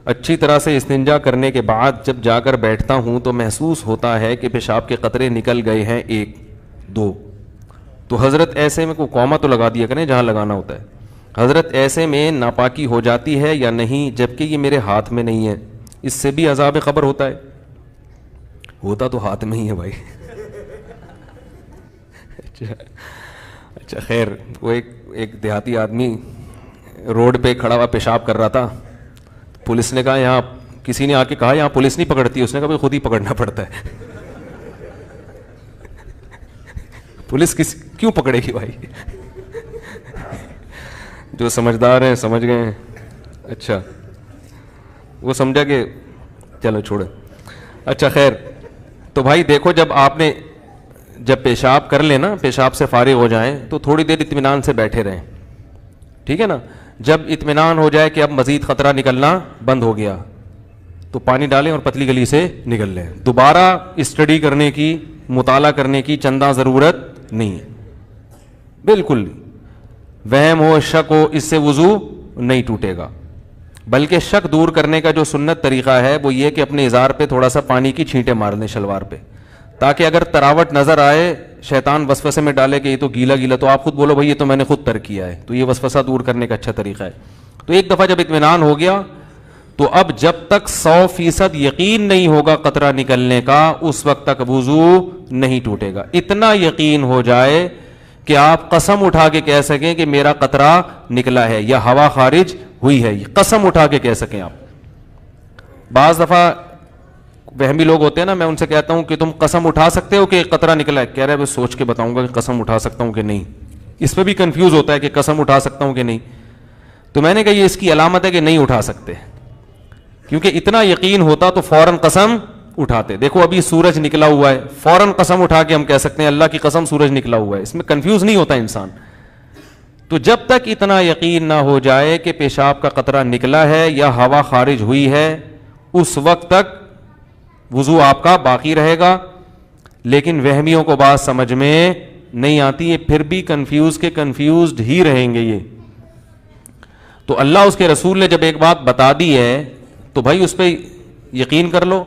اچھی طرح سے استنجا کرنے کے بعد جب جا کر بیٹھتا ہوں تو محسوس ہوتا ہے کہ پیشاب کے قطرے نکل گئے ہیں 1 2. تو حضرت ایسے میں کوئی قوما تو لگا دیا کریں جہاں لگانا ہوتا ہے. حضرت ایسے میں ناپاکی ہو جاتی ہے یا نہیں، جبکہ یہ میرے ہاتھ میں نہیں ہے؟ اس سے بھی عذاب قبر ہوتا ہے؟ ہوتا تو ہاتھ میں ہی ہے بھائی. اچھا خیر، وہ ایک دیہاتی آدمی روڈ پہ کھڑا ہوا پیشاب کر رہا تھا. پولیس نے کہا یہاں، کسی نے آ کے کہا یہاں پولیس نہیں پکڑتی. اس نے کہا بھائی خود ہی پکڑنا پڑتا ہے. پولیس کیوں پکڑے گی بھائی؟ جو سمجھدار ہیں سمجھ گئے ہیں. اچھا وہ سمجھا کہ چلو چھوڑے. اچھا خیر، تو بھائی دیکھو جب پیشاب کر لیں نا، پیشاب سے فارغ ہو جائیں تو تھوڑی دیر اطمینان سے بیٹھے رہیں، ٹھیک ہے نا. جب اطمینان ہو جائے کہ اب مزید خطرہ نکلنا بند ہو گیا تو پانی ڈالیں اور پتلی گلی سے نکل لیں. دوبارہ اسٹڈی کرنے کی، مطالعہ کرنے کی چندہ ضرورت نہیں ہے، بالکل. وہم ہو، شک ہو، اس سے وضو نہیں ٹوٹے گا. بلکہ شک دور کرنے کا جو سنت طریقہ ہے وہ یہ کہ اپنے ازار پہ تھوڑا سا پانی کی چھینٹیں مار لیں شلوار پہ، تاکہ اگر تراوٹ نظر آئے، شیطان وسوسے میں ڈالے کہ یہ تو گیلا گیلا، تو آپ خود بولو بھائی یہ تو میں نے خود ترک کیا ہے. تو یہ وسوسہ دور کرنے کا اچھا طریقہ ہے. تو ایک دفعہ جب اطمینان ہو گیا تو اب جب تک 100% یقین نہیں ہوگا قطرہ نکلنے کا، اس وقت تک وضو نہیں ٹوٹے گا. اتنا یقین ہو جائے کہ آپ قسم اٹھا کے کہہ سکیں کہ میرا قطرہ نکلا ہے یا ہوا خارج ہوئی ہے، قسم اٹھا کے کہہ سکیں آپ. بعض دفعہ وہمی لوگ ہوتے ہیں نا، میں ان سے کہتا ہوں کہ تم قسم اٹھا سکتے ہو کہ قطرہ نکلا ہے؟ کہہ رہے میں سوچ کے بتاؤں گا کہ قسم اٹھا سکتا ہوں کہ نہیں. اس پہ بھی کنفیوز ہوتا ہے کہ قسم اٹھا سکتا ہوں کہ نہیں. تو میں نے کہا یہ اس کی علامت ہے کہ نہیں اٹھا سکتے، کیونکہ اتنا یقین ہوتا تو فوراً قسم اٹھاتے. دیکھو ابھی سورج نکلا ہوا ہے، فوراً قسم اٹھا کے ہم کہہ سکتے ہیں اللہ کی قسم سورج نکلا ہوا ہے. اس میں کنفیوز نہیں ہوتا انسان. تو جب تک اتنا یقین نہ ہو جائے کہ پیشاب کا قطرہ نکلا ہے یا ہوا خارج ہوئی ہے، اس وقت تک وضو آپ کا باقی رہے گا. لیکن وہمیوں کو بات سمجھ میں نہیں آتی ہے، پھر بھی کنفیوزڈ ہی رہیں گے یہ. تو اللہ اس کے رسول نے جب ایک بات بتا دی ہے تو بھائی اس پہ یقین کر لو،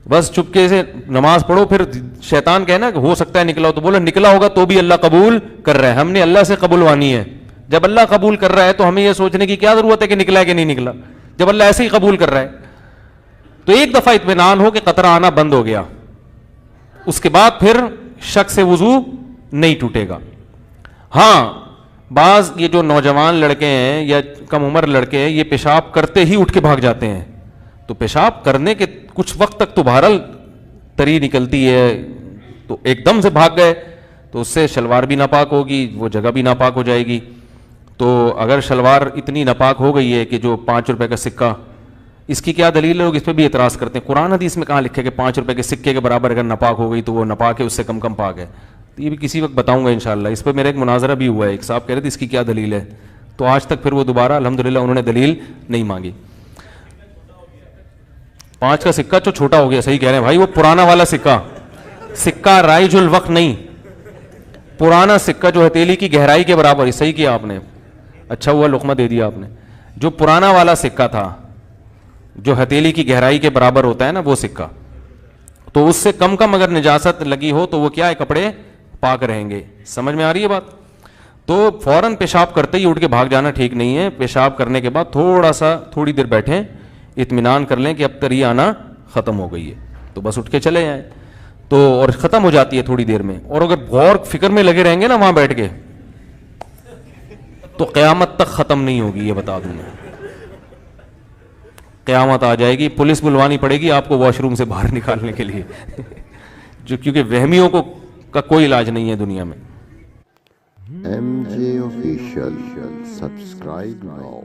بس چپکے سے نماز پڑھو. پھر شیطان کہنا کہ ہو سکتا ہے نکلا ہو، تو بولو نکلا ہوگا تو بھی اللہ قبول کر رہا ہے. ہم نے اللہ سے قبولوانی ہے. جب اللہ قبول کر رہا ہے تو ہمیں یہ سوچنے کی کیا ضرورت ہے کہ نکلا ہے کہ نہیں نکلا، جب اللہ ایسے ہی قبول کر رہا ہے. تو ایک دفعہ اطمینان ہو کہ قطرہ آنا بند ہو گیا، اس کے بعد پھر شک سے وضو نہیں ٹوٹے گا. ہاں بعض یہ جو نوجوان لڑکے ہیں یا کم عمر لڑکے ہیں، یہ پیشاب کرتے ہی اٹھ کے بھاگ جاتے ہیں. تو پیشاب کرنے کے کچھ وقت تک تو بہرحال تری نکلتی ہے، تو ایک دم سے بھاگ گئے تو اس سے شلوار بھی ناپاک ہوگی، وہ جگہ بھی ناپاک ہو جائے گی. تو اگر شلوار اتنی ناپاک ہو گئی ہے کہ جو 5 روپے کا سکہ، اس کی کیا دلیل ہے؟ لوگ اس پہ بھی اعتراض کرتے ہیں. قرآن حدیث میں کہاں لکھے کہ 5 روپے کے سکے کے برابر اگر ناپاک ہو گئی تو وہ ناپاک ہے، اس سے کم پاک ہے. تو یہ بھی کسی وقت بتاؤں گا انشاءاللہ. اس پہ میرا ایک مناظرہ بھی ہوا ہے، ایک صاحب کہہ رہے تھے اس کی کیا دلیل ہے، تو آج تک پھر وہ دوبارہ الحمدللہ انہوں نے دلیل نہیں مانگی. 5 کا سکہ جو چھوٹا ہو گیا، صحیح کہہ رہے ہیں بھائی، وہ پرانا والا سکہ رائج الوقت نہیں، پرانا سکہ جو ہتھیلی کی گہرائی کے برابر ہے. صحیح کیا آپ نے، اچھا ہوا لقمہ دے دیا آپ نے. جو پرانا والا سکہ تھا جو ہتھیلی کی گہرائی کے برابر ہوتا ہے نا، وہ سکہ، تو اس سے کم اگر نجاست لگی ہو تو وہ کیا ہے، کپڑے پاک رہیں گے. سمجھ میں آ رہی ہے بات؟ تو فوراً پیشاب کرتے ہی اٹھ کے بھاگ جانا ٹھیک نہیں ہے. پیشاب کرنے کے بعد تھوڑی دیر بیٹھیں، اطمینان کر لیں کہ اب تری آنا ختم ہو گئی ہے، تو بس اٹھ کے چلے جائیں. تو اور ختم ہو جاتی ہے تھوڑی دیر میں. اور اگر غور فکر میں لگے رہیں گے نا وہاں بیٹھ کے، تو قیامت تک ختم نہیں ہوگی. یہ بتا دوں میں، قیامت آ جائے گی، پولیس بلوانی پڑے گی آپ کو واش روم سے باہر نکالنے کے لیے. کیونکہ وہمیوں کا کوئی علاج نہیں ہے دنیا میں. MJ Official, subscribe now.